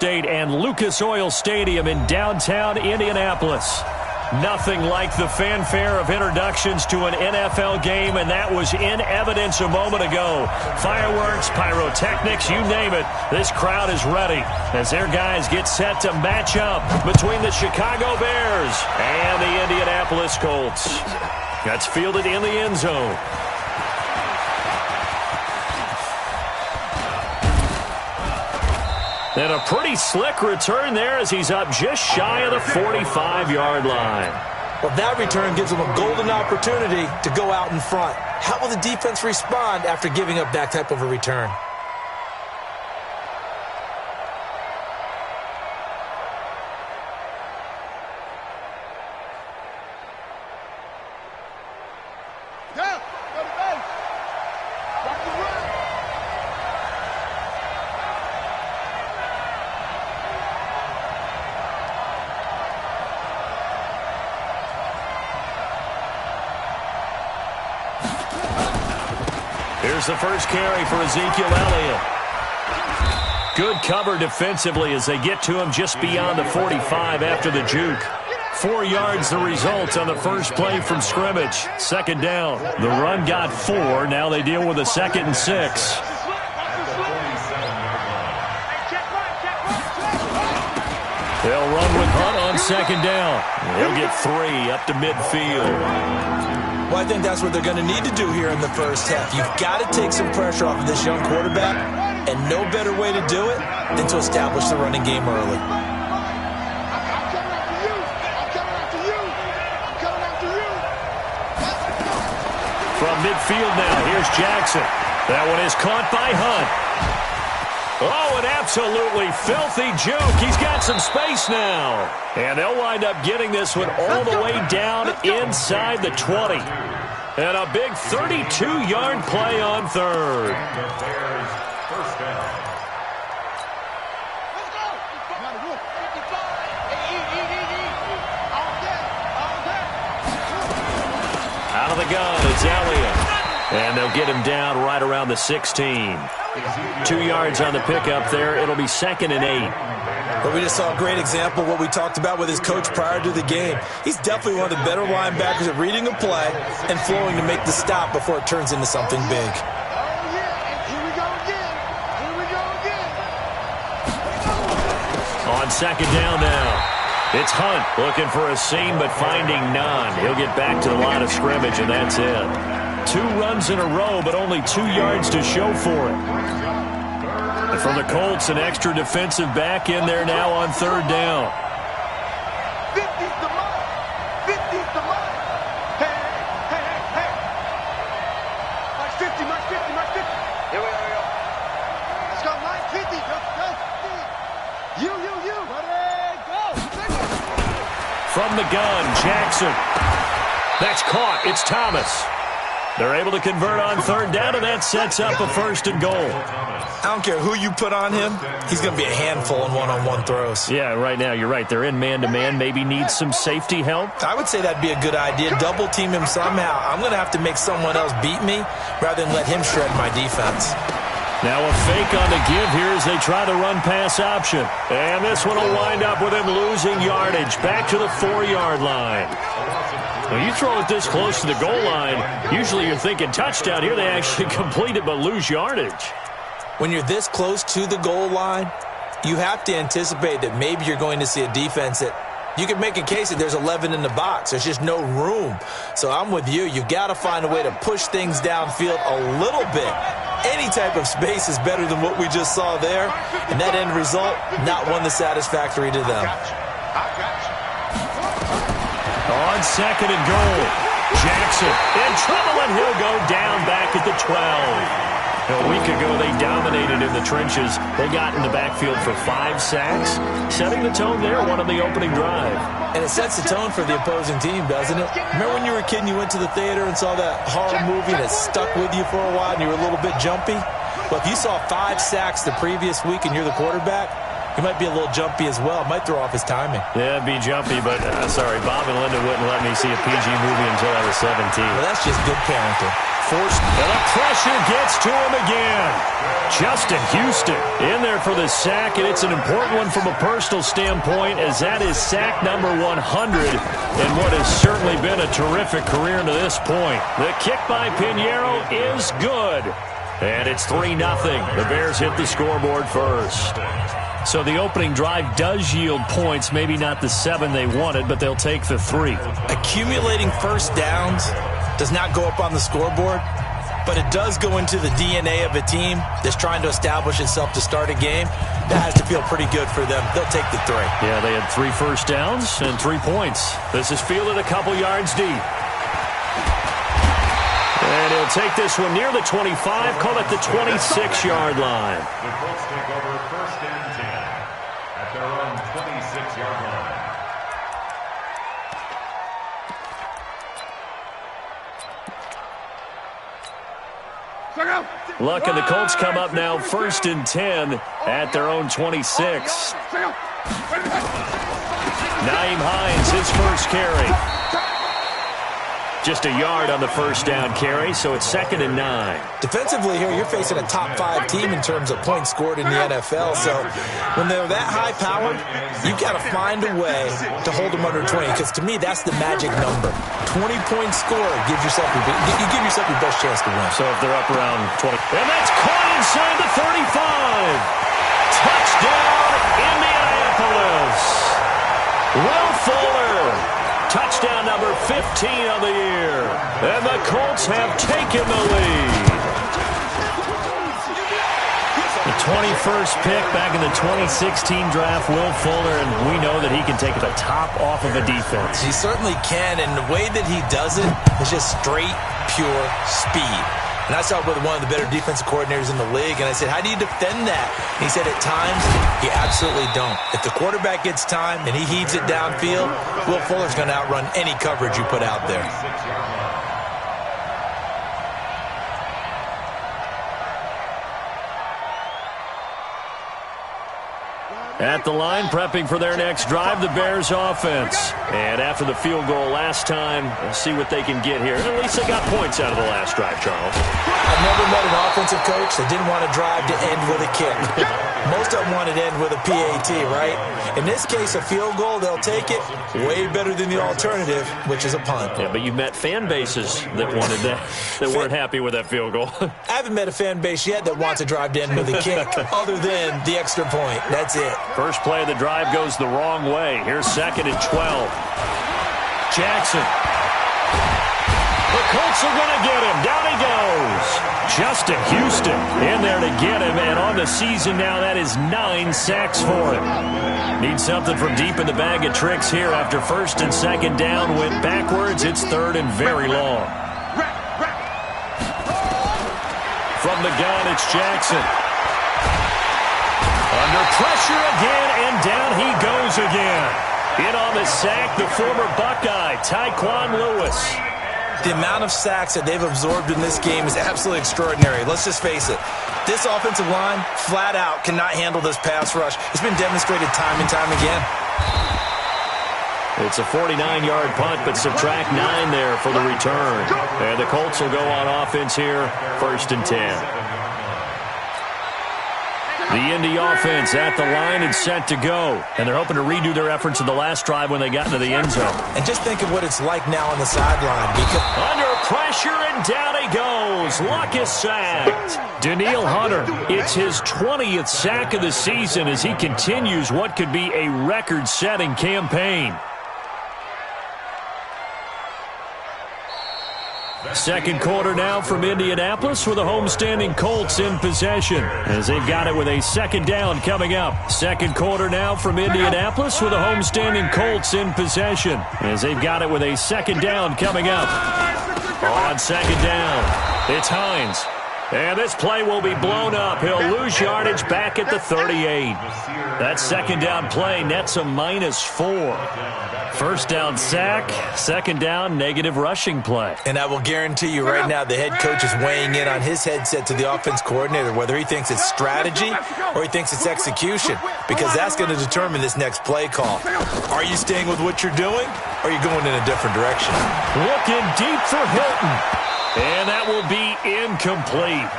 State and Lucas Oil Stadium in downtown Indianapolis. Nothing like the fanfare of introductions to an NFL game, and that was in evidence a moment ago. Fireworks, pyrotechnics, you name it. This crowd is ready as their guys get set to match up between the Chicago Bears and the Indianapolis Colts. That's fielded in the end zone. And a pretty slick return there as he's up just shy of the 45-yard line. Well, that return gives him a golden opportunity to go out in front. How will the defense respond after giving up that type of a return? Here's the first carry for Ezekiel Elliott. Good cover defensively as they get to him just beyond the 45 after the juke. 4 yards the result on the first play from scrimmage. Second down. The run got 4. Now they deal with a 2nd and 6. They'll run with Hunt on second down. He'll get 3 up to midfield. Well, I think that's what they're going to need to do here in the first half. You've got to take some pressure off of this young quarterback, and no better way to do it than to establish the running game early. From midfield now, here's Jackson. That one is caught by Hunt. Oh, an absolutely filthy juke. He's got some space now. And they'll wind up getting this one all the way down inside the 20. And a big 32-yard play on third. Out of the gun, it's Elliott. And they'll get him down right around the 16. 2 yards on the pickup there. It'll be 2nd and 8. But we just saw a great example of what we talked about with his coach prior to the game. He's definitely one of the better linebackers at reading a play and flowing to make the stop before it turns into something big. On second down now. It's Hunt looking for a seam but finding none. He'll get back to the line of scrimmage, and that's it. 2 runs in a row, but only 2 yards to show for it. And for the Colts, an extra defensive back in there now on third down. 50's the mark. 50's the mark. Hey, hey, hey, hey. March 50, march 50, march 50. Here we go. Let's go, line 50. Go. You. Ready, go. From the gun, Jackson. That's caught. It's Thomas. They're able to convert on third down, and that sets up a 1st and goal. I don't care who you put on him. He's going to be a handful in one-on-one throws. Yeah, right now, you're right. They're in man-to-man. Maybe needs some safety help. I would say that'd be a good idea. Double-team him somehow. I'm going to have to make someone else beat me rather than let him shred my defense. Now a fake on the give here as they try the run-pass option. And this one will wind up with him losing yardage. Back to the 4-yard line. When you throw it this close to the goal line, usually you're thinking touchdown. Here they actually complete it but lose yardage. When you're this close to the goal line, you have to anticipate that maybe you're going to see a defense that you can make a case that there's 11 in the box. There's just no room. So I'm with you. You've got to find a way to push things downfield a little bit. Any type of space is better than what we just saw there. And that end result, not one that's satisfactory to them. On second and goal, Jackson in trouble, and he'll go down back at the 12. A week ago, they dominated in the trenches. They got in the backfield for 5 sacks, setting the tone there, one on the opening drive. And it sets the tone for the opposing team, doesn't it? Remember when you were a kid and you went to the theater and saw that horror movie and it stuck with you for a while and you were a little bit jumpy? Well, if you saw 5 sacks the previous week and you're the quarterback, he might be a little jumpy as well. Might throw off his timing. Yeah, it'd be jumpy, but sorry, Bob and Linda wouldn't let me see a PG movie until I was 17. Well, that's just good parenting. forced. And the pressure gets to him again. Justin Houston in there for the sack, and it's an important one from a personal standpoint, as that is sack number 100 in what has certainly been a terrific career to this point. The kick by Pinheiro is good. And it's 3-0. The Bears hit the scoreboard first. So the opening drive does yield points, maybe not the 7 they wanted, but they'll take the 3. Accumulating first downs does not go up on the scoreboard, but it does go into the DNA of a team that's trying to establish itself to start a game. That has to feel pretty good for them. They'll take the 3. Yeah, they had 3 first downs and 3 points. This is fielded a couple yards deep. And he'll take this one near the 25, call it the 26-yard line. The Colts take over 1st and 10 at their own 26-yard line. Luck and the Colts come up now 1st and 10 at their own 26. Nyheim Hines, his first carry. Just a yard on the first down carry, so it's 2nd and 9. Defensively here, you're facing a top 5 team in terms of points scored in the NFL. So when they're that high-powered, you've got to find a way to hold them under 20, because to me, that's the magic number. 20-point score gives yourself you give yourself your best chance to win. So if they're up around 20. And that's caught inside the 35. Touchdown, Indianapolis. Will Fuller. Touchdown number 15 of the year. And the Colts have taken the lead. The 21st pick back in the 2016 draft, Will Fuller, and we know that he can take the top off of a defense. He certainly can, and the way that he does it is just straight, pure speed. And I saw it with one of the better defensive coordinators in the league, and I said, how do you defend that? And he said, at times, you absolutely don't. If the quarterback gets time and he heaves it downfield, Will Fuller's going to outrun any coverage you put out there. At the line, prepping for their next drive, the Bears offense. And after the field goal last time, we'll see what they can get here. At least they got points out of the last drive, Charles. I've never met an offensive coach that didn't want to drive to end with a kick. Most of them wanted to end with a PAT, right? In this case, a field goal, they'll take it. Way better than the alternative, which is a punt. Yeah, but you've met fan bases that wanted that, that weren't happy with that field goal. I haven't met a fan base yet that wants to drive to end with a kick other than the extra point. That's it. First play of the drive goes the wrong way. Here's 2nd and 12. Jackson. The Colts are going to get him. Down he goes. Justin Houston in there to get him. And on the season now, that is 9 sacks for him. Needs something from deep in the bag of tricks here. After 1st and 2nd down, went backwards. It's 3rd and very long. From the gun, it's Jackson. Under pressure again, and down he goes again. In on the sack, the former Buckeye, Tyquan Lewis. The amount of sacks that they've absorbed in this game is absolutely extraordinary. Let's just face it. This offensive line, flat out, cannot handle this pass rush. It's been demonstrated time and time again. It's a 49-yard punt, but subtract 9 there for the return. And the Colts will go on offense here, 1st and 10. The Indy offense at the line and set to go. And they're hoping to redo their efforts in the last drive when they got into the end zone. And just think of what it's like now on the sideline. Because under pressure, and down he goes. Luck is sacked. Danielle Hunter, it's his 20th sack of the season as he continues what could be a record-setting campaign. Second quarter now from Indianapolis with the homestanding Colts in possession as they've got it with a 2nd down coming up. Second quarter now from Indianapolis with the homestanding Colts in possession as they've got it with a 2nd down coming up. On 2nd down, it's Hines. And this play will be blown up. He'll lose yardage back at the 38. That 2nd down play nets a -4. 1st down sack, 2nd down negative rushing play. And I will guarantee you right now the head coach is weighing in on his headset to the offense coordinator, whether he thinks it's strategy or he thinks it's execution, because that's going to determine this next play call. Are you staying with what you're doing, or are you going in a different direction? Looking deep for Hilton. And that will be incomplete.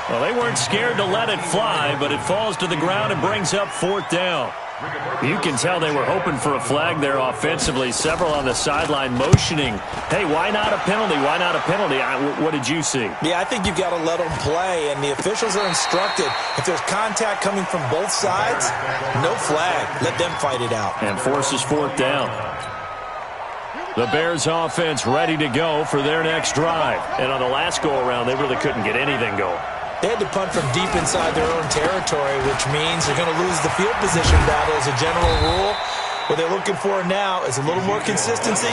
Well, they weren't scared to let it fly, but it falls to the ground and brings up 4th down. You can tell they were hoping for a flag there offensively. Several on the sideline motioning, hey, why not a penalty? Why not a penalty? What did you see? Yeah, I think you've got to let them play, and the officials are instructed. If there's contact coming from both sides, no flag. Let them fight it out. And forces 4th down. The Bears offense ready to go for their next drive. And on the last go-around, they really couldn't get anything going. They had to punt from deep inside their own territory, which means they're going to lose the field position battle as a general rule. What they're looking for now is a little more consistency,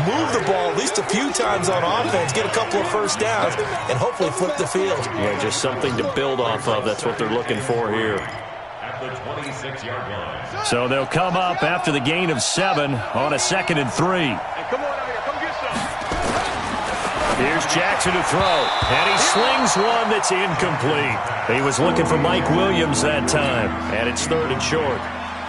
move the ball at least a few times on offense, get a couple of first downs, and hopefully flip the field. Yeah, just something to build off of. That's what they're looking for here. At the 26-yard line. So they'll come up after the gain of 7 on a 2nd and 3. Hey, come on out here. Come get some. Here's Jackson to throw, and he slings one that's incomplete. He was looking for Mike Williams that time, and it's 3rd and short.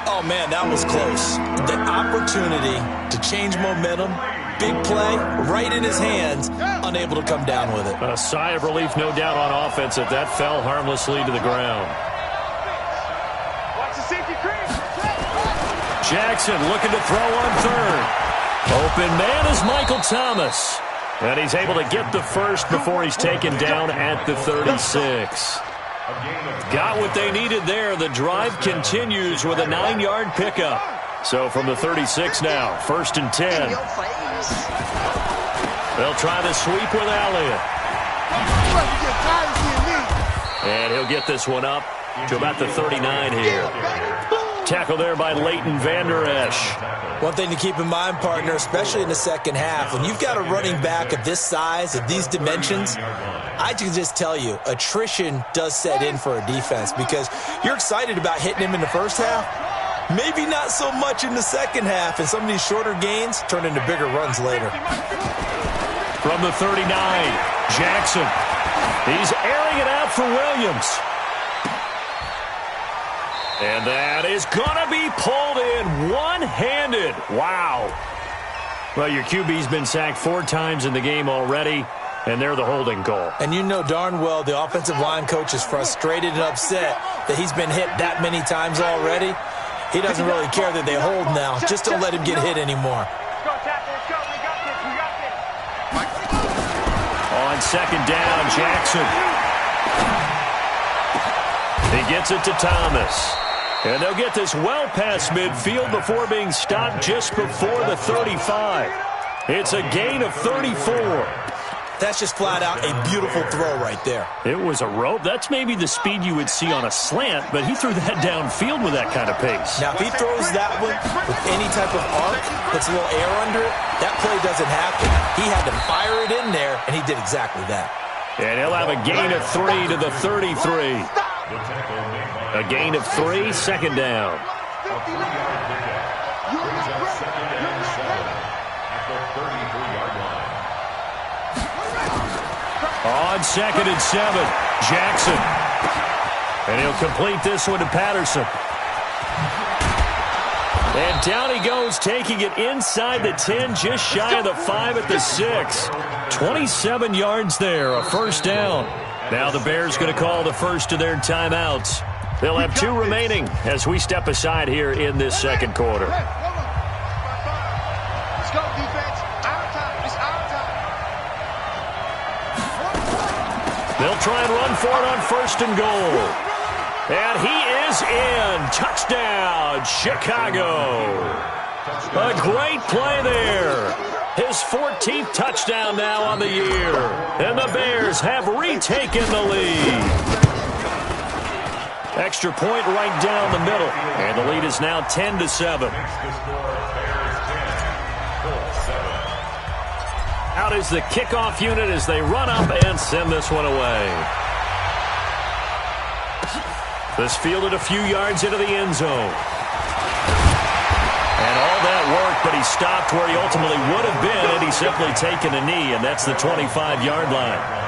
Oh, man, that was close. The opportunity to change momentum, big play, right in his hands, unable to come down with it. A sigh of relief, no doubt, on offense that fell harmlessly to the ground. Watch the safety cream. Jackson looking to throw on 3rd. Open man is Michael Thomas. And he's able to get the first before he's taken down at the 36. Got what they needed there. The drive continues with a 9-yard pickup. So from the 36 now, 1st and 10. They'll try the sweep with Elliott. And he'll get this one up to about the 39 here. Tackle there by Leighton Vander Esch. One thing to keep in mind, partner, especially in the second half, when you've got a running back of this size, of these dimensions, I can just tell you, attrition does set in for a defense because you're excited about hitting him in the first half. Maybe not so much in the second half, and some of these shorter gains turn into bigger runs later. From the 39, Jackson. He's airing it out for Williams. And that is going to be pulled in one-handed. Wow. Well, your QB's been sacked 4 times in the game already, and they're the holding call. And you know darn well the offensive line coach is frustrated and upset that he's been hit that many times already. He doesn't really care that they hold now. Just don't let him get hit anymore. On 2nd down, Jackson. He gets it to Thomas. And they'll get this well past midfield before being stopped just before the 35. It's a gain of 34. That's just flat out a beautiful throw right there. It was a rope. That's maybe the speed you would see on a slant, but he threw that downfield with that kind of pace. Now, if he throws that one with any type of arc, puts a little air under it, that play doesn't happen. He had to fire it in there, and he did exactly that. And he'll have a gain of 3 to the 33. A gain of 3, 2nd down. On 2nd and 7, Jackson. And he'll complete this one to Patterson. And down he goes, taking it inside the 10, just shy of the 5 at the 6. 27 yards there, a 1st down. Now the Bears going to call the first of their timeouts. They'll have 2 remaining as we step aside here in this 2nd quarter. Let's go, defense. Our time. It's our time. They'll try and run for it on 1st and goal. And he is in. Touchdown, Chicago. A great play there. His 14th touchdown now on the year. And the Bears have retaken the lead. Extra point right down the middle. And the lead is now 10-7. Out is the kickoff unit as they run up and send this one away. This fielded a few yards into the end zone. And all that work, but he stopped where he ultimately would have been had he simply taken a knee, and that's the 25-yard line.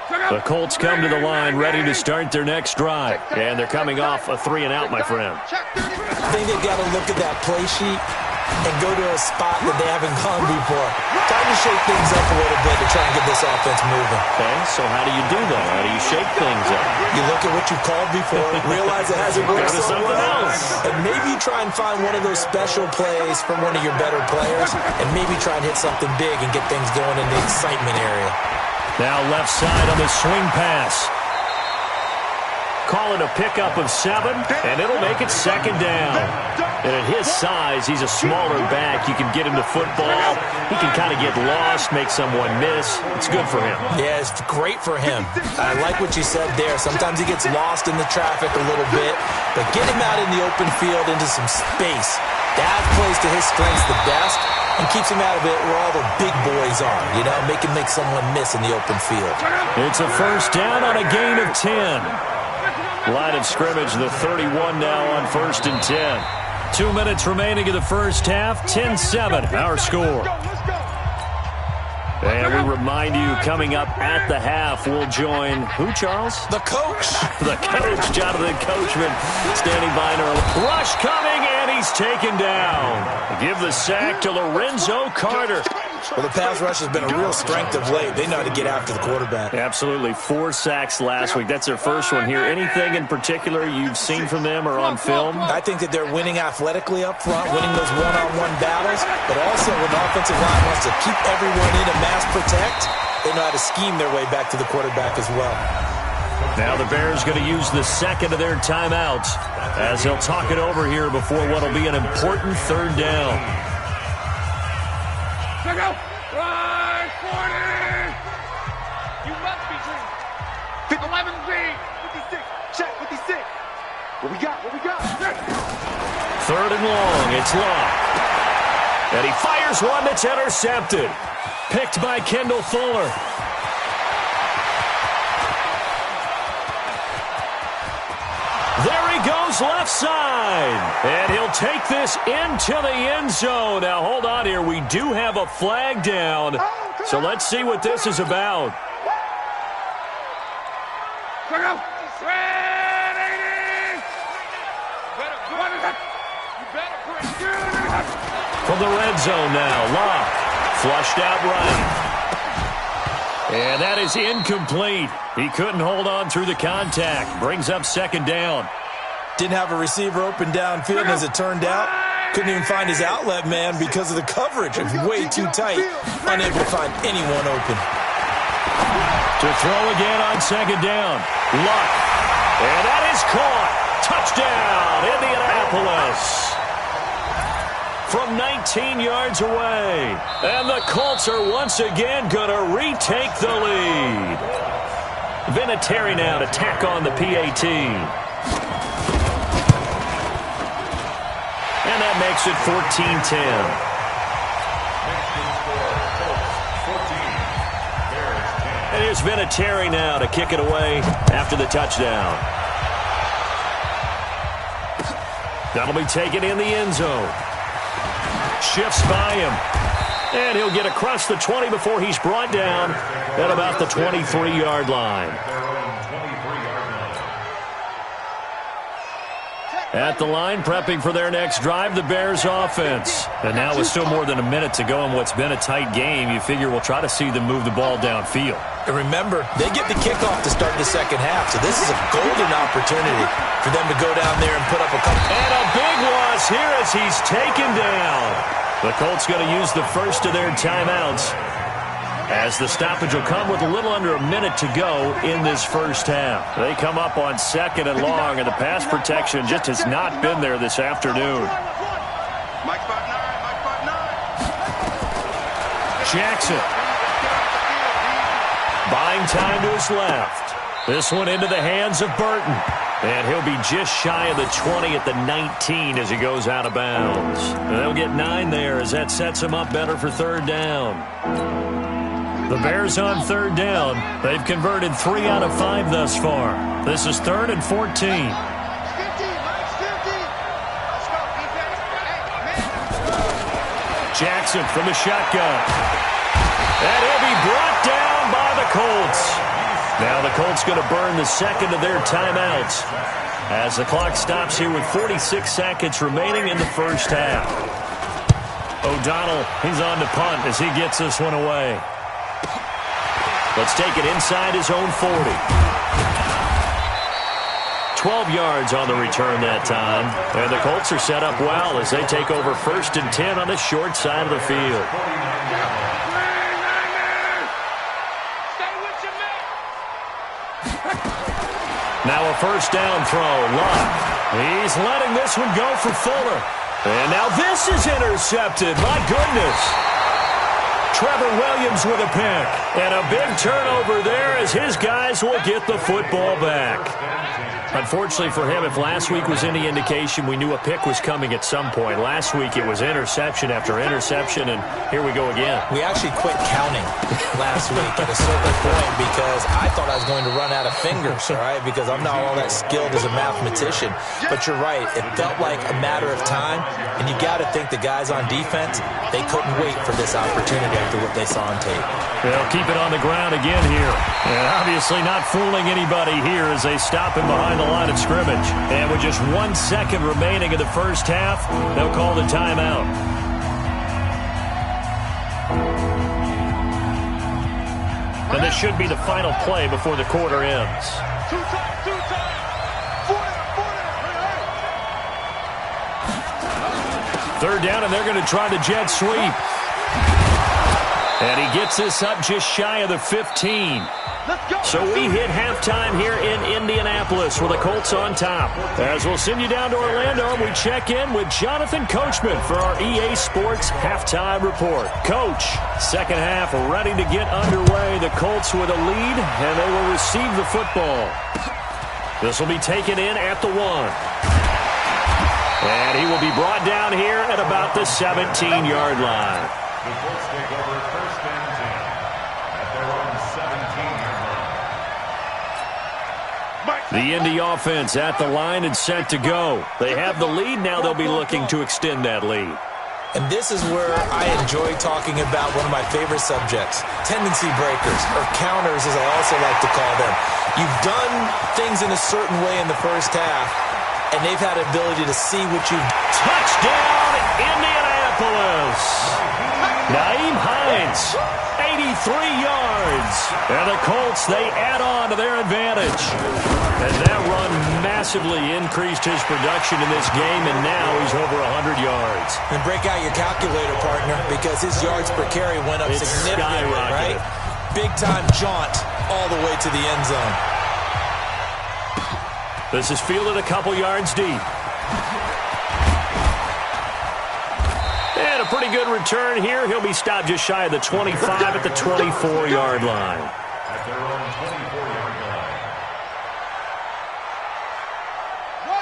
The Colts come to the line ready to start their next drive. And they're coming off a 3-and-out, my friend. I think they've got to look at that play sheet and go to a spot that they haven't gone before. Time to shake things up a little bit to try and get this offense moving. Okay, so how do you do that? How do you shake things up? You look at what you've called before, realize it hasn't worked Go to so something well, else. and maybe try and find one of those special plays from one of your better players, and maybe try and hit something big and get things going in the excitement area. Now left side on the swing pass. Call it a pickup of 7, and it'll make it 2nd down. And at his size, he's a smaller back. You can get him to football. He can kind of get lost, make someone miss. It's good for him. Yeah, it's great for him. I like what you said there. Sometimes he gets lost in the traffic a little bit, but get him out in the open field into some space. That plays to his strengths the best and keeps him out of it where all the big boys are, you know, make him make someone miss in the open field. It's a 1st down on a gain of 10. Line of scrimmage, the 31 now on 1st and 10. 2 minutes remaining in the first half, 10-7, our score. And we remind you, coming up at the half, we'll join who, Charles? The coach. The coach, Jonathan Coachman, standing by in early. Rush coming, and he's taken down. Give the sack to Lorenzo Carter. Well, the pass rush has been a real strength of late. They know how to get after the quarterback. Absolutely. 4 sacks last week. That's their first one here. Anything in particular you've seen from them or on film? I think that they're winning athletically up front, winning those one-on-one battles, but also when the offensive line wants to keep everyone in and mass protect, they know how to scheme their way back to the quarterback as well. Now the Bears going to use the 2nd of their timeouts as they'll talk it over here before what will be an important 3rd down. Check out! Right, 40! You must be dreaming. 11Z! 56. Check 56. What we got? What we got? 3rd and long. It's locked. And he fires one that's intercepted. Picked by Kendall Fuller. There he goes left side. And he'll take this into the end zone. Now, hold on here. We do have a flag down. So let's see what this is about. Check out! Red 80! What is it? You better bring it. From the red zone now. Locke. Flushed out right. And that is incomplete. He couldn't hold on through the contact. Brings up 2nd down. Didn't have a receiver open downfield, and as it turned out, couldn't even find his outlet man because of the coverage. It was way too tight, unable to find anyone open. To throw again on 2nd down. Luck. And that is caught. Touchdown, Indianapolis. From 19 yards away. And the Colts are once again going to retake the lead. Vinatieri now to tack on the PAT. And that makes it 14-10. And here's Vinatieri now to kick it away after the touchdown. That'll be taken in the end zone. Shifts by him. And he'll get across the 20 before he's brought down at about the 23-yard line. At the line, prepping for their next drive, the Bears offense. And now with still more than a minute to go in what's been a tight game, you figure we'll try to see them move the ball downfield. And remember, they get the kickoff to start the second half, so this is a golden opportunity for them to go down there and put up a couple. And a big loss here as he's taken down. The Colts going to use the first of their timeouts as the stoppage will come with a little under a minute to go in this first half. They come up on 2nd and long, and the pass protection just has not been there this afternoon. Mike 5'9", Mike 5'9". Jackson. Buying time to his left. This one into the hands of Burton. And he'll be just shy of the 20 at the 19 as he goes out of bounds. And they'll get 9 there as that sets him up better for 3rd down. The Bears on 3rd down. They've converted 3 out of 5 thus far. This is 3rd and 14. Jackson from the shotgun. And he'll be brought down by the Colts. Colts going to burn the second of their timeouts as the clock stops here with 46 seconds remaining in the first half. O'Donnell, he's on to punt as he gets this one away. Let's take it inside his own 40. 12 yards on the return that time. And the Colts are set up well as they take over 1st and 10 on the short side of the field. Now a first down throw. Luck. He's letting this one go for Fuller. And now this is intercepted. My goodness. Trevor Williams with a pick. And a big turnover there as his guys will get the football back. Unfortunately for him, if last week was any indication, we knew a pick was coming at some point. Last week it was interception after interception, and here we go again. We actually quit counting last week at a certain point because I thought I was going to run out of fingers, all right, because I'm not all that skilled as a mathematician. But you're right. It felt like a matter of time, and you got to think the guys on defense, they couldn't wait for this opportunity after what they saw on tape. They'll keep it on the ground again here. And obviously not fooling anybody here as they stop him behind the line of scrimmage. And with just 1 second remaining in the first half, they'll call the timeout. And this should be the final play before the quarter ends. Third down, and they're going to try the jet sweep. And he gets this up just shy of the 15. So we hit halftime here in Indianapolis with the Colts on top. As we'll send you down to Orlando, we check in with Jonathan Coachman for our EA Sports Halftime Report. Coach, second half ready to get underway. The Colts with a lead, and they will receive the football. This will be taken in at the 1. And he will be brought down here at about the 17-yard line. The Colts take over 1st and 10 at their own 17-yard line. The Indy offense at the line and set to go. They have the lead. Now they'll be looking to extend that lead. And this is where I enjoy talking about one of my favorite subjects, tendency breakers, or counters as I also like to call them. You've done things in a certain way in the first half, and they've had an ability to see what you've... Touchdown, Indianapolis! Nyheim Hines, 83 yards. And the Colts, they add on to their advantage. And that run massively increased his production in this game, and now he's over 100 yards. And break out your calculator, partner, because his yards per carry went up significantly, right? Big-time jaunt all the way to the end zone. This is fielded a couple yards deep. And a pretty good return here. He'll be stopped just shy of the 25 at the 24-yard line. At their own 24-yard line.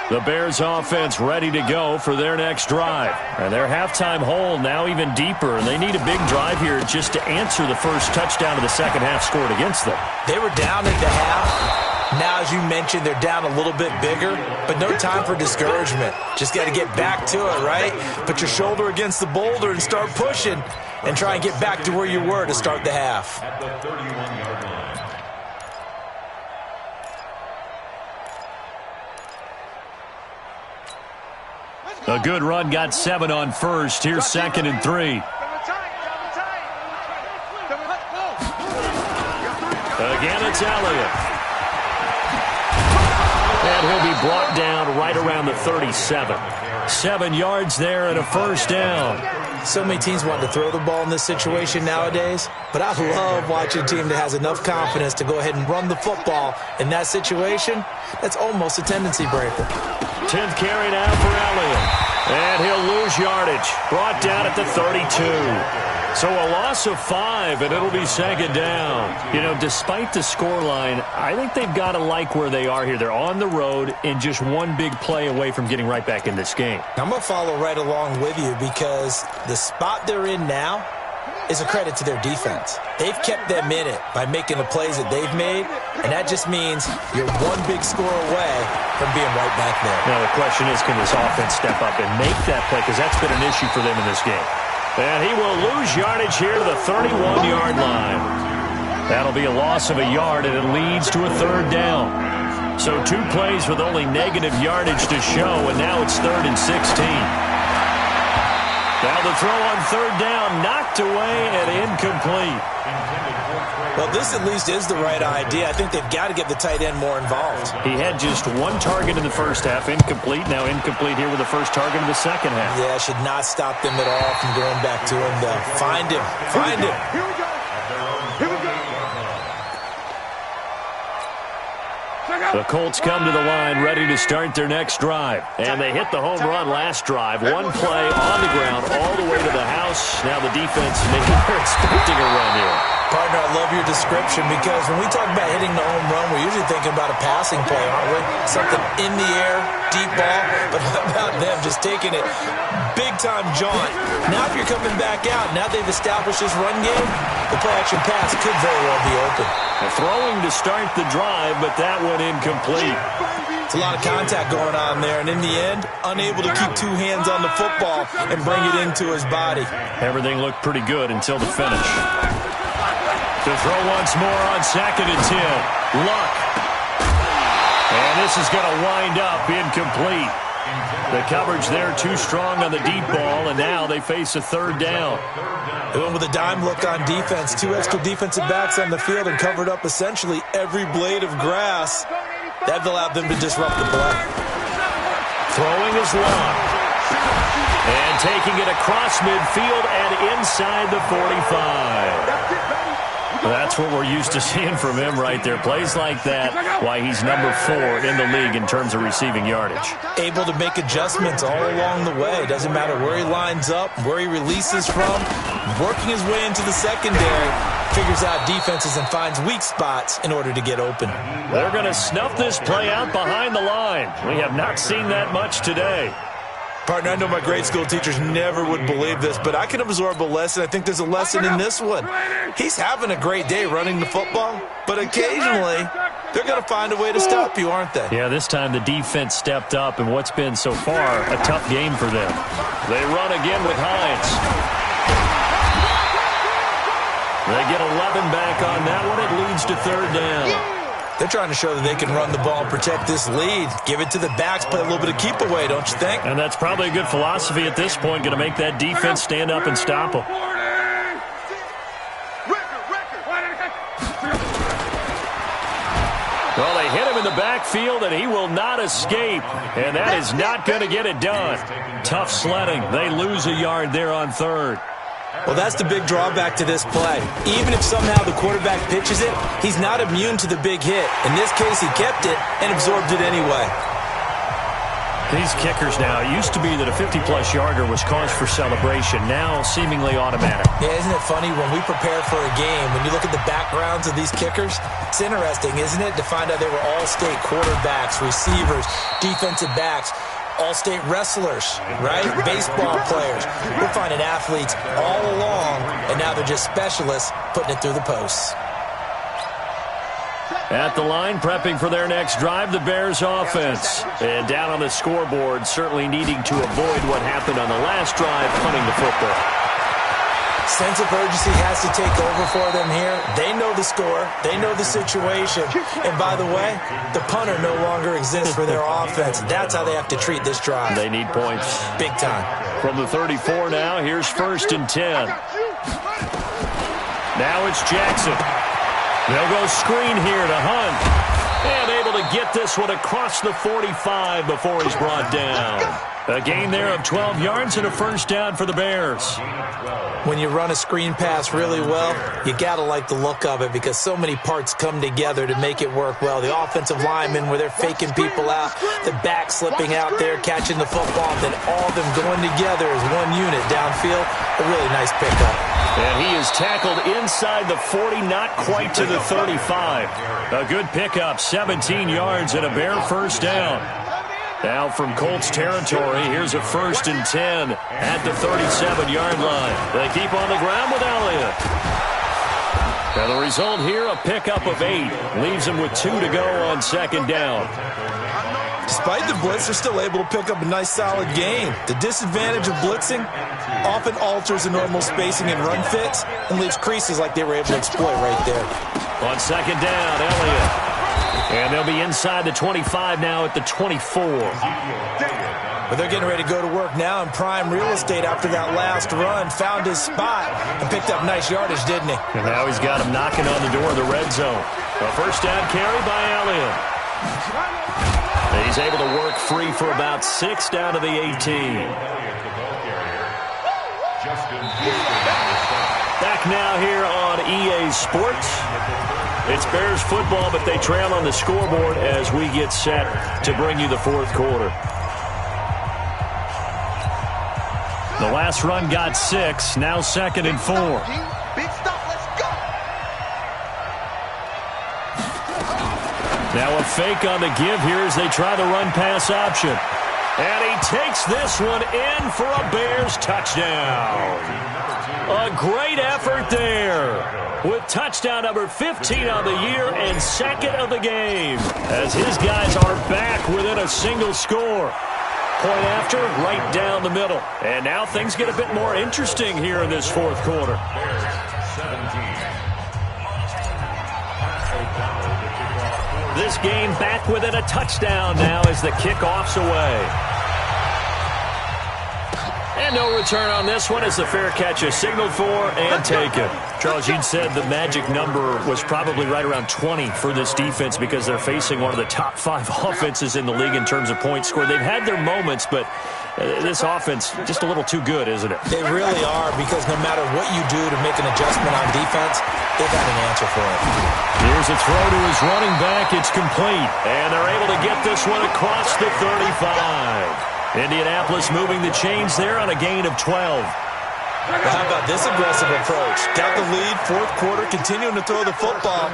The Bears offense ready to go for their next drive. And their halftime hole now even deeper. And they need a big drive here just to answer the first touchdown of the second half scored against them. They were down at the half. Now, as you mentioned, they're down a little bit bigger, but no time for discouragement. Just got to get back to it, right? Put your shoulder against the boulder and start pushing and try and get back to where you were to start the half. At the 31-yard line. A good run got 7 on first. Here's 2nd and 3. Again, it's Elliott. And he'll be brought down right around the 37. 7 yards there and a first down. So many teams want to throw the ball in this situation nowadays, but I love watching a team that has enough confidence to go ahead and run the football. In that situation, that's almost a tendency breaker. 10th carry now for Elliott. And he'll lose yardage. Brought down at the 32. So a loss of 5, and it'll be 2nd down. You know, despite the scoreline, I think they've got to like where they are here. They're on the road and just one big play away from getting right back in this game. I'm going to follow right along with you because the spot they're in now is a credit to their defense. They've kept them in it by making the plays that they've made, and that just means you're one big score away from being right back there. Now, the question is, can this offense step up and make that play? Because that's been an issue for them in this game. And he will lose yardage here to the 31-yard line. That'll be a loss of a yard, and it leads to a third down. So 2 plays with only negative yardage to show, and now it's 3rd and 16. Now the throw on third down, knocked away and incomplete. Well, this at least is the right idea. I think they've got to get the tight end more involved. He had just 1 target in the first half, incomplete. Now incomplete here with the first target in the second half. Yeah, should not stop them at all from going back to him, though. Find him. Find him. Here we go. Here we go. The Colts come to the line ready to start their next drive. And they hit the home run last drive. 1 play on the ground all the way to the house. Now the defense maybe they're expecting a run here. Partner, I love your description because when we talk about hitting the home run, we're usually thinking about a passing play, aren't we? Something in the air, deep ball. But how about them just taking it big-time jaunt? Now if you're coming back out, now they've established this run game, the play-action pass could very well be open. Throwing to start the drive, but that went incomplete. It's a lot of contact going on there, and in the end, unable to keep 2 hands on the football and bring it into his body. Everything looked pretty good until the finish. To throw once more on 2nd and 10. Luck. And this is going to wind up incomplete. The coverage there too strong on the deep ball, and now they face a third down. They went with a dime look on defense. 2 extra defensive backs on the field and covered up essentially every blade of grass. That allowed them to disrupt the play. Throwing is Luck. And taking it across midfield and inside the 45. That's what we're used to seeing from him right there. Plays like that, why he's number 4 in the league in terms of receiving yardage. Able to make adjustments all along the way. Doesn't matter where he lines up, where he releases from. Working his way into the secondary. Figures out defenses and finds weak spots in order to get open. They're going to snuff this play out behind the line. We have not seen that much today. Partner, I know my grade school teachers never would believe this, but I can absorb a lesson. I think there's a lesson in this one. He's having a great day running the football, but occasionally they're going to find a way to stop you, aren't they? Yeah, this time the defense stepped up in what's been so far a tough game for them. They run again with Hines. They get 11 back on that one. It leads to third down. They're trying to show that they can run the ball and protect this lead. Give it to the backs, play a little bit of keep away, don't you think? And that's probably a good philosophy at this point, going to make that defense stand up and stop them. Well, they hit him in the backfield, and he will not escape. And that is not going to get it done. Tough sledding. They lose a yard there on third. Well, that's the big drawback to this play. Even if somehow the quarterback pitches it, he's not immune to the big hit. In this case, he kept it and absorbed it anyway. These kickers now, it used to be that a 50-plus yarder was cause for celebration. Now, seemingly automatic. Yeah, isn't it funny when we prepare for a game, when you look at the backgrounds of these kickers, it's interesting, isn't it, to find out they were all-state quarterbacks, receivers, defensive backs, all-state wrestlers, right? Baseball players. We're finding athletes all along, and now they're just specialists putting it through the posts. At the line, prepping for their next drive, the Bears offense. And down on the scoreboard, certainly needing to avoid what happened on the last drive, punting the football. Sense of urgency has to take over for them here. They know the score. They know the situation. And by the way, the punter no longer exists for their offense. That's how they have to treat this drive. They need points. Big time. From the 34 now, here's 1st and 10. Now it's Jackson. They'll go screen here to Hunt. And able to get this one across the 45 before he's brought down. A gain there of 12 yards and a first down for the Bears. When you run a screen pass really well, you got to like the look of it because so many parts come together to make it work well. The offensive linemen where they're faking people out, the back slipping out there, catching the football, then all of them going together as one unit downfield. A really nice pickup. And he is tackled inside the 40, not quite to the 35. A good pickup, 17 yards and a Bear first down. Now from Colts territory, here's a 1st and 10 at the 37-yard line. They keep on the ground with Elliott. Now the result here, a pickup of 8. Leaves them with 2 to go on 2nd down. Despite the blitz, they're still able to pick up a nice, solid gain. The disadvantage of blitzing often alters the normal spacing and run fits and leaves creases like they were able to exploit right there. On second down, Elliott. And they'll be inside the 25 now at the 24. But they're getting ready to go to work now in prime real estate after that last run. Found his spot and picked up nice yardage, didn't he? And now he's got him knocking on the door of the red zone. A first down carry by Elliott. He's able to work free for about 6 down to the 18. Back now here on EA Sports. It's Bears football, but they trail on the scoreboard as we get set to bring you the fourth quarter. The last run got 6, now 2nd and 4. Big stop, let's go. Now a fake on the give here as they try the run-pass option. And he takes this one in for a Bears touchdown. A great effort there with touchdown number 15 on the year and 2nd of the game as his guys are back within a single score. Point after, right down the middle. And now things get a bit more interesting here in this fourth quarter. This game back within a touchdown now as the kickoff's away. And no return on this one as the fair catch is signaled for and taken. Charles, you'd said the magic number was probably right around 20 for this defense because they're facing one of the top 5 offenses in the league in terms of points scored. They've had their moments, but this offense just a little too good, isn't it? They really are, because no matter what you do to make an adjustment on defense, they've got an answer for it. Here's a throw to his running back. It's complete. And they're able to get this one across the 35. Indianapolis moving the chains there on a gain of 12. Well, how about this aggressive approach? Got the lead, fourth quarter, continuing to throw the football.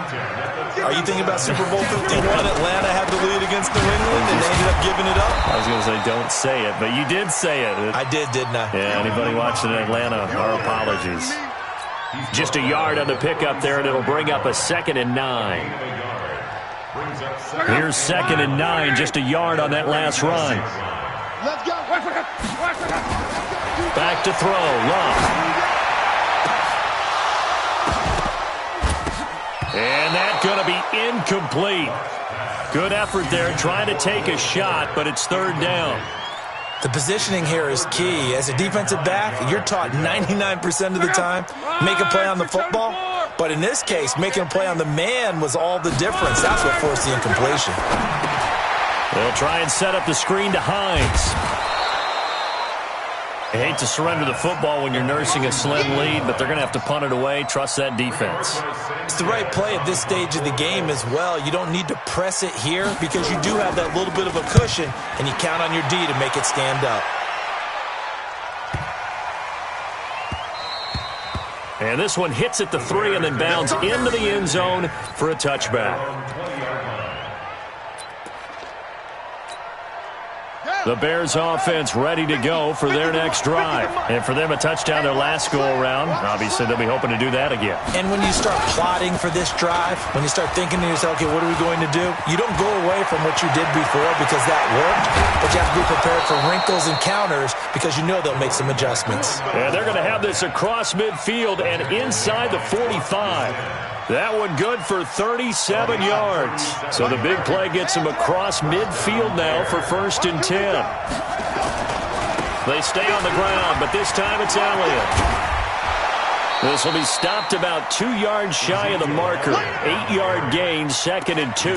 Are you thinking about Super Bowl 51? Atlanta had the lead against New England, and they ended up giving it up. I was going to say, don't say it, but you did say it. I did, didn't I? Yeah, anybody watching in Atlanta, our apologies. Just a yard on the pickup there, and it'll bring up a 2nd and 9. Here's 2nd and 9, just a yard on that last run. Let's go. Back to throw, Love. And that's going to be incomplete. Good effort there, trying to take a shot, but it's 3rd down. The positioning here is key. As a defensive back, you're taught 99% of the time, make a play on the football. But in this case, making a play on the man was all the difference. That's what forced the incompletion. They'll try and set up the screen to Hines. I hate to surrender the football when you're nursing a slim lead, but they're going to have to punt it away. Trust that defense. It's the right play at this stage of the game as well. You don't need to press it here because you do have that little bit of a cushion, and you count on your D to make it stand up. And this one hits at the 3 and then bounds into the end zone for a touchback. The Bears offense ready to go for their next drive. And for them, a touchdown their last go-around. Obviously, they'll be hoping to do that again. And when you start plotting for this drive, when you start thinking to yourself, okay, what are we going to do? You don't go away from what you did before because that worked, but you have to be prepared for wrinkles and counters because you know they'll make some adjustments. And they're going to have this across midfield and inside the 45. That one good for 37 yards. So the big play gets him across midfield now for 1st and 10. They stay on the ground, but this time it's Elliott. This will be stopped about 2 yards shy of the marker. 8-yard gain, 2nd and 2.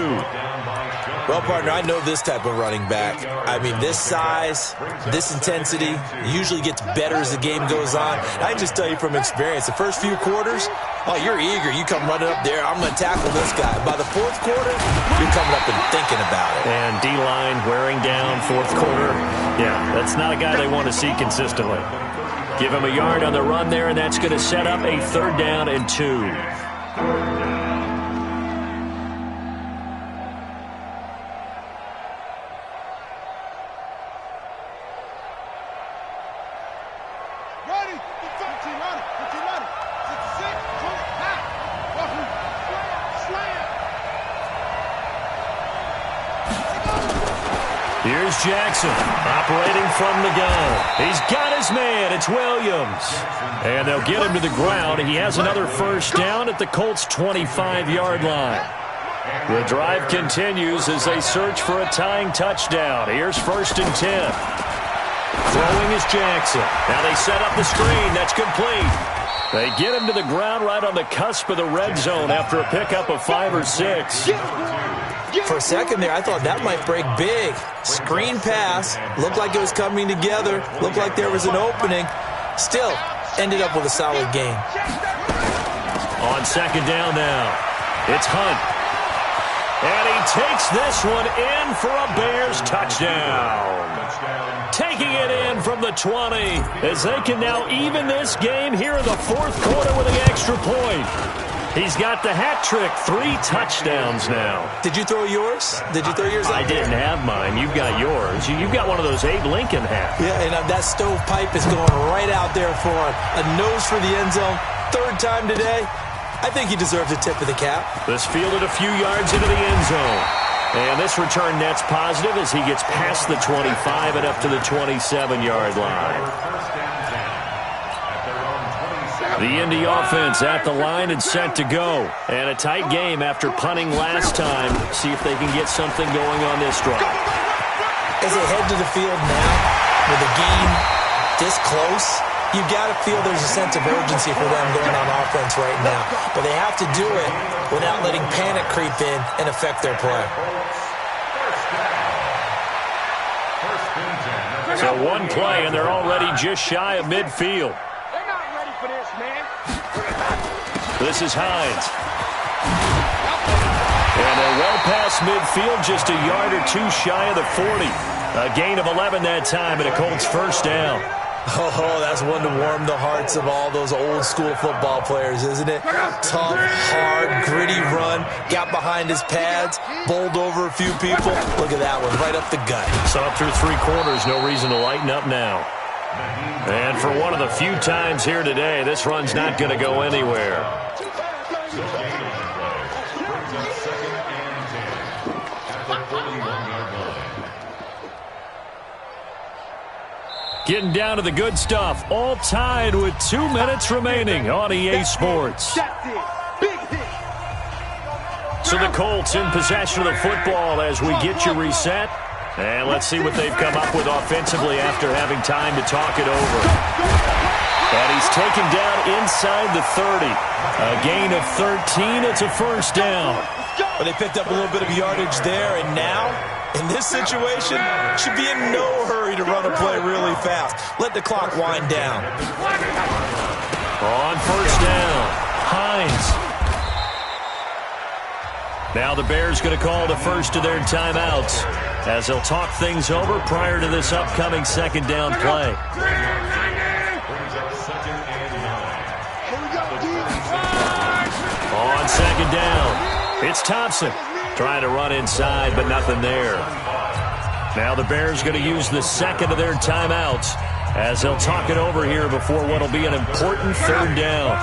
Well, partner, I know this type of running back. I mean, this size, this intensity usually gets better as the game goes on. And I can just tell you from experience, the first few quarters, oh, you're eager. You come running up there, I'm going to tackle this guy. By the 4th quarter, you're coming up and thinking about it. And D-line wearing down 4th quarter. Yeah, that's not a guy they want to see consistently. Give him a yard on the run there, and that's going to set up a 3rd down and 2. Here's Jackson operating from the gun. He's got his man. It's Williams. And they'll get him to the ground. He has another first down at the Colts' 25-yard line. The drive continues as they search for a tying touchdown. Here's 1st and 10. Throwing is Jackson. Now they set up the screen. That's complete. They get him to the ground right on the cusp of the red zone after a pickup of 5 or 6. For a second there, I thought that might break big. Screen pass. Looked like it was coming together. Looked like there was an opening. Still, ended up with a solid gain. On 2nd down now, it's Hunt. And he takes this one in for a Bears touchdown. Taking it in from the 20 as they can now even this game here in the 4th quarter with an extra point. He's got the hat trick, 3 touchdowns now. Did you throw yours? Did you throw yours out? I didn't have mine. You've got yours. You've got one of those Abe Lincoln hats. Yeah, and that stovepipe is going right out there for him. A nose for the end zone. 3rd time today. I think he deserves a tip of the cap. This fielded a few yards into the end zone. And this return net's positive as he gets past the 25 and up to the 27-yard line. The Indy offense at the line and set to go. And a tight game after punting last time. See if they can get something going on this drive. As they head to the field now, with the game this close, you've got to feel there's a sense of urgency for them going on offense right now. But they have to do it without letting panic creep in and affect their play. So one play, and they're already just shy of midfield. They're not ready for this, man. This is Hines. And they're well past midfield, just a yard or 2 shy of the 40. A gain of 11 that time, and a Colts first down. Oh, that's one to warm the hearts of all those old-school football players, isn't it? Tough, hard, gritty run, got behind his pads, bowled over a few people. Look at that one, right up the gut. So up through 3 quarters, no reason to lighten up now. And for one of the few times here today, this run's not going to go anywhere. Getting down to the good stuff, all tied with 2 minutes remaining on EA Sports. So the Colts in possession of the football as we get you reset. And let's see what they've come up with offensively after having time to talk it over. And he's taken down inside the 30. A gain of 13, it's a first down. But they picked up a little bit of yardage there, and now, in this situation, should be in no hurry to run a play really fast. Let the clock wind down. On first down, Hines. Now the Bears going to call the first of their timeouts as they'll talk things over prior to this upcoming 2nd down play. On 2nd down, it's Thompson trying to run inside, but nothing there. Now the Bears going to use the 2nd of their timeouts as they'll talk it over here before what will be an important 3rd down.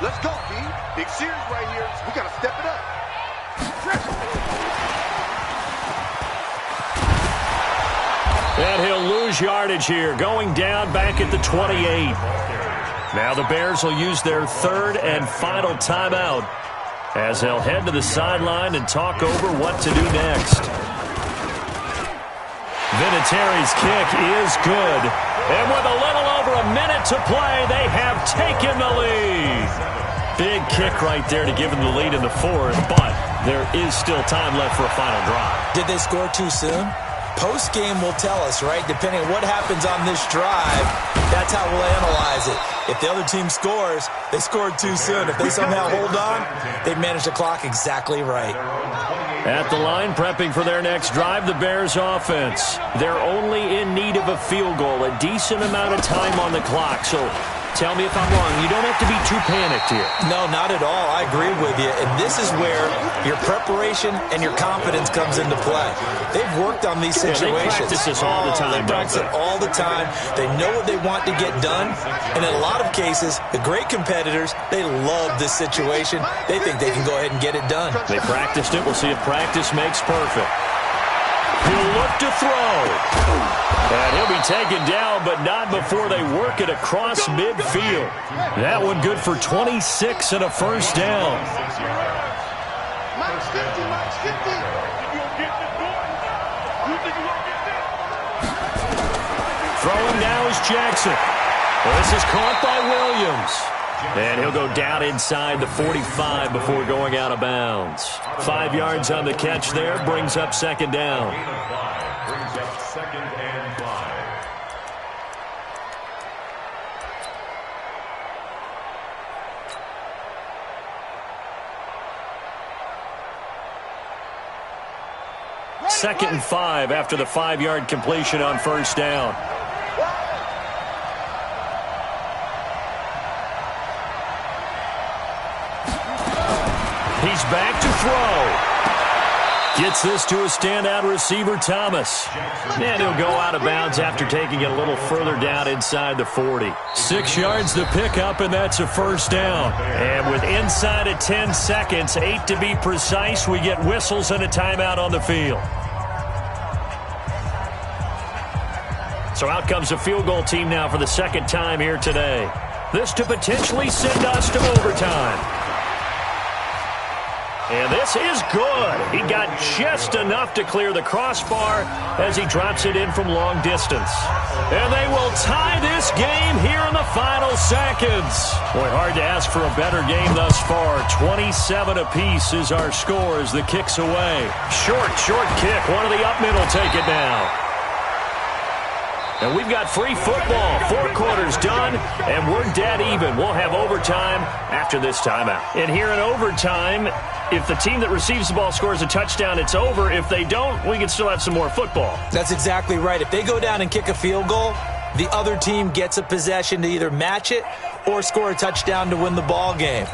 Let's go, B. Big series right here. We got to step it up. And he'll lose yardage here, going down back at the 28. Now the Bears will use their 3rd and final timeout as they'll head to the sideline and talk over what to do next. Vinatieri's kick is good. And with a little over a minute to play, they have taken the lead. Big kick right there to give them the lead in the 4th, but there is still time left for a final drive. Did they score too soon? Post-game will tell us, right? Depending on what happens on this drive, that's how we'll analyze it. If the other team scores, they scored too soon. If they somehow hold on, they managed the clock exactly right. At the line, prepping for their next drive, the Bears offense. They're only in need of a field goal, a decent amount of time on the clock. So tell me if I'm wrong. You don't have to be too panicked here. No, not at all. I agree with you. And this is where your preparation and your confidence comes into play. They've worked on these situations. They practice this all the time. They practice it all the time. They know what they want to get done. And in a lot of cases, the great competitors, they love this situation. They think they can go ahead and get it done. They practiced it. We'll see if practice makes perfect. He'll look to throw. And he'll be taken down, but not before they work it across midfield. That one good for 26 and a first down. Max 50, Max 50. Throwing now is Jackson. This is caught by Williams. And he'll go down inside the 45 before going out of bounds. 5 yards on the catch there, brings up second down. Brings up second and 5. Second and 5 after the 5-yard completion on first down. He's back to throw. Gets this to a standout receiver, Thomas. And he'll go out of bounds after taking it a little further down inside the 40. 6 yards to pick up, and that's a first down. And with inside of 10 seconds, 8 to be precise, we get whistles and a timeout on the field. So out comes a field goal team now for the second time here today. This to potentially send us to overtime. And this is good. He got just enough to clear the crossbar as he drops it in from long distance. And they will tie this game here in the final seconds. Boy, hard to ask for a better game thus far. 27 apiece is our score as the kick's away. Short kick. One of the up middle take it now. And we've got free football. 4 quarters done, and we're dead even. We'll have overtime after this timeout. And here in overtime, if the team that receives the ball scores a touchdown, it's over. If they don't, we can still have some more football. That's exactly right. If they go down and kick a field goal, the other team gets a possession to either match it or score a touchdown to win the ball game.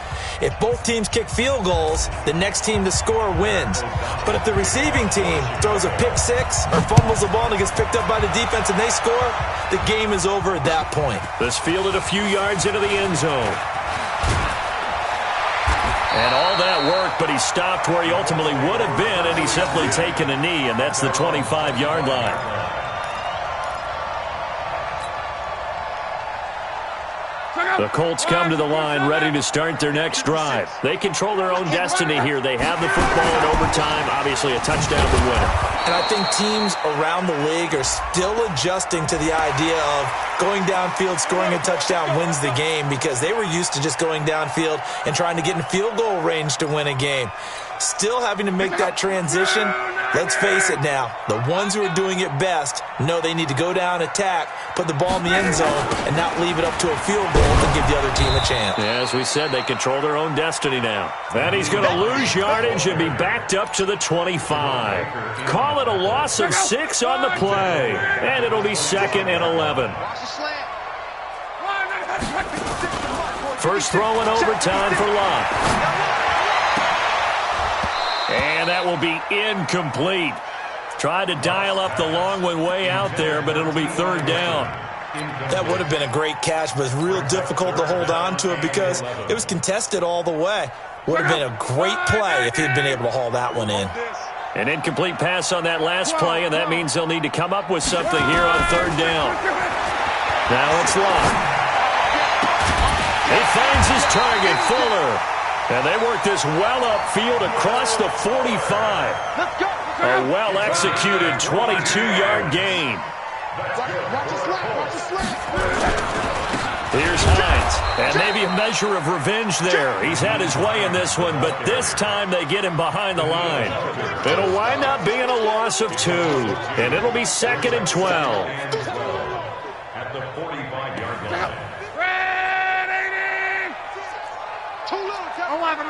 If both teams kick field goals, the next team to score wins. But if the receiving team throws a pick six or fumbles the ball and it gets picked up by the defense and they score, the game is over at that point. This fielded a few yards into the end zone. And all that work, but he stopped where he ultimately would have been, and he's simply taken a knee, and that's the 25-yard line. The Colts come to the line ready to start their next drive. They control their own destiny here. They have the football in overtime. Obviously, a touchdown would win it. And I think teams around the league are still adjusting to the idea of going downfield, scoring a touchdown wins the game, because they were used to just going downfield and trying to get in field goal range to win a game. Still having to make that transition. Let's face it now, the ones who are doing it best know they need to go down, attack, put the ball in the end zone, and not leave it up to a field goal to give the other team a chance. Yeah, as we said, they control their own destiny now. And he's going to lose yardage and be backed up to the 25. Call it a loss of 6 on the play. And it'll be second and 11. First throw in overtime for Locke. And that will be incomplete. Tried to dial up the long one way out there, but it'll be third down. That would have been a great catch, but it's real difficult to hold on to it because it was contested all the way. Would have been a great play if he'd been able to haul that one in. An incomplete pass on that last play, and that means they'll need to come up with something here on third down. Now it's Locke. He finds his target, Fuller. And they work this well upfield across the 45. A well-executed 22-yard gain. Here's Hines. And maybe a measure of revenge there. He's had his way in this one, but this time they get him behind the line. It'll wind up being a loss of 2. And it'll be second and 12. At the 45-yard line. 11.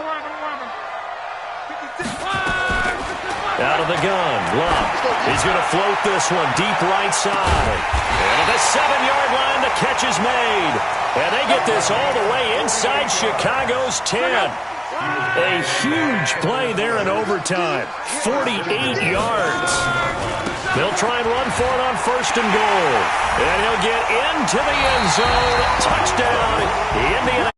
Out of the gun, Locke. He's going to float this one deep right side. And at the 7-yard line, the catch is made. And they get this all the way inside Chicago's 10. A huge play there in overtime. 48 yards. They'll try and run for it on first and goal. And he'll get into the end zone. Touchdown, Indiana.